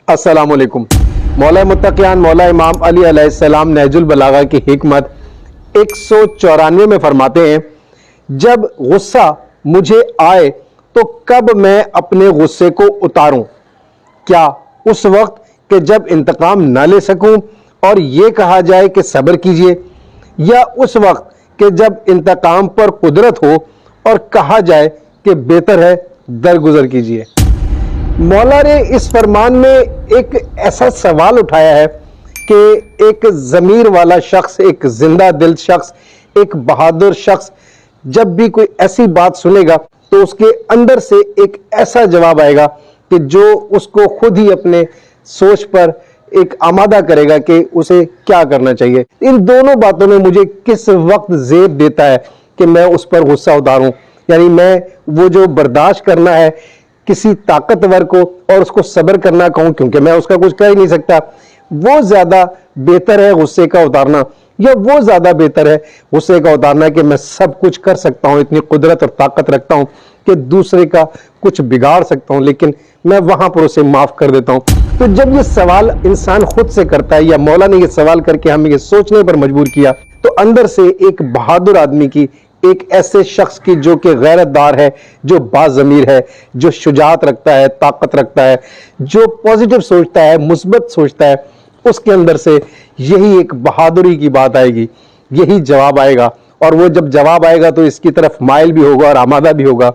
السلام علیکم۔ مولا متقیان مولا امام علی علیہ السلام نہج البلاغہ کی حکمت 194 میں فرماتے ہیں، جب غصہ مجھے آئے تو کب میں اپنے غصے کو اتاروں؟ کیا اس وقت کہ جب انتقام نہ لے سکوں اور یہ کہا جائے کہ صبر کیجئے، یا اس وقت کہ جب انتقام پر قدرت ہو اور کہا جائے کہ بہتر ہے درگزر کیجئے؟ مولا نے اس فرمان میں ایک ایسا سوال اٹھایا ہے کہ ایک ضمیر والا شخص، ایک زندہ دل شخص، ایک بہادر شخص جب بھی کوئی ایسی بات سنے گا تو اس کے اندر سے ایک ایسا جواب آئے گا کہ جو اس کو خود ہی اپنے سوچ پر ایک آمادہ کرے گا کہ اسے کیا کرنا چاہیے۔ ان دونوں باتوں میں مجھے کس وقت زیب دیتا ہے کہ میں اس پر غصہ اتاروں، یعنی میں وہ جو برداشت کرنا ہے کسی طاقتور کو اور اس کو صبر کرنا کہوں، کیونکہ میں اس کا کچھ کہہ ہی نہیں سکتا، وہ زیادہ بہتر ہے غصے کا اتارنا، یا وہ زیادہ بہتر ہے غصے کا اتارنا کہ میں سب کچھ کر سکتا ہوں، اتنی قدرت اور طاقت رکھتا ہوں کہ دوسرے کا کچھ بگاڑ سکتا ہوں، لیکن میں وہاں پر اسے معاف کر دیتا ہوں۔ تو جب یہ سوال انسان خود سے کرتا ہے، یا مولا نے یہ سوال کر کے ہمیں یہ سوچنے پر مجبور کیا، تو اندر سے ایک بہادر آدمی کی، ایک ایسے شخص کی جو کہ غیرت دار ہے، جو باضمیر ہے، جو شجاعت رکھتا ہے، طاقت رکھتا ہے، جو پازیٹیو سوچتا ہے، مثبت سوچتا ہے، اس کے اندر سے یہی ایک بہادری کی بات آئے گی، یہی جواب آئے گا، اور وہ جب جواب آئے گا تو اس کی طرف مائل بھی ہوگا اور آمادہ بھی ہوگا۔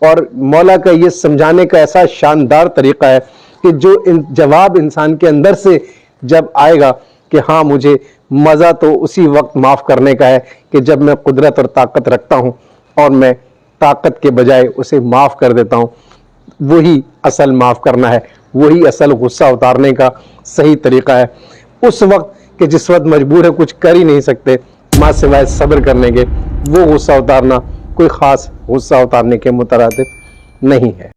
اور مولا کا یہ سمجھانے کا ایسا شاندار طریقہ ہے کہ جو جواب انسان کے اندر سے جب آئے گا کہ ہاں مجھے مزہ تو اسی وقت معاف کرنے کا ہے کہ جب میں قدرت اور طاقت رکھتا ہوں اور میں طاقت کے بجائے اسے معاف کر دیتا ہوں، وہی اصل معاف کرنا ہے، وہی اصل غصہ اتارنے کا صحیح طریقہ ہے۔ اس وقت کہ جس وقت مجبور ہے، کچھ کر ہی نہیں سکتے ماں سوائے صبر کرنے کے، وہ غصہ اتارنا کوئی خاص غصہ اتارنے کے مترادف نہیں ہے۔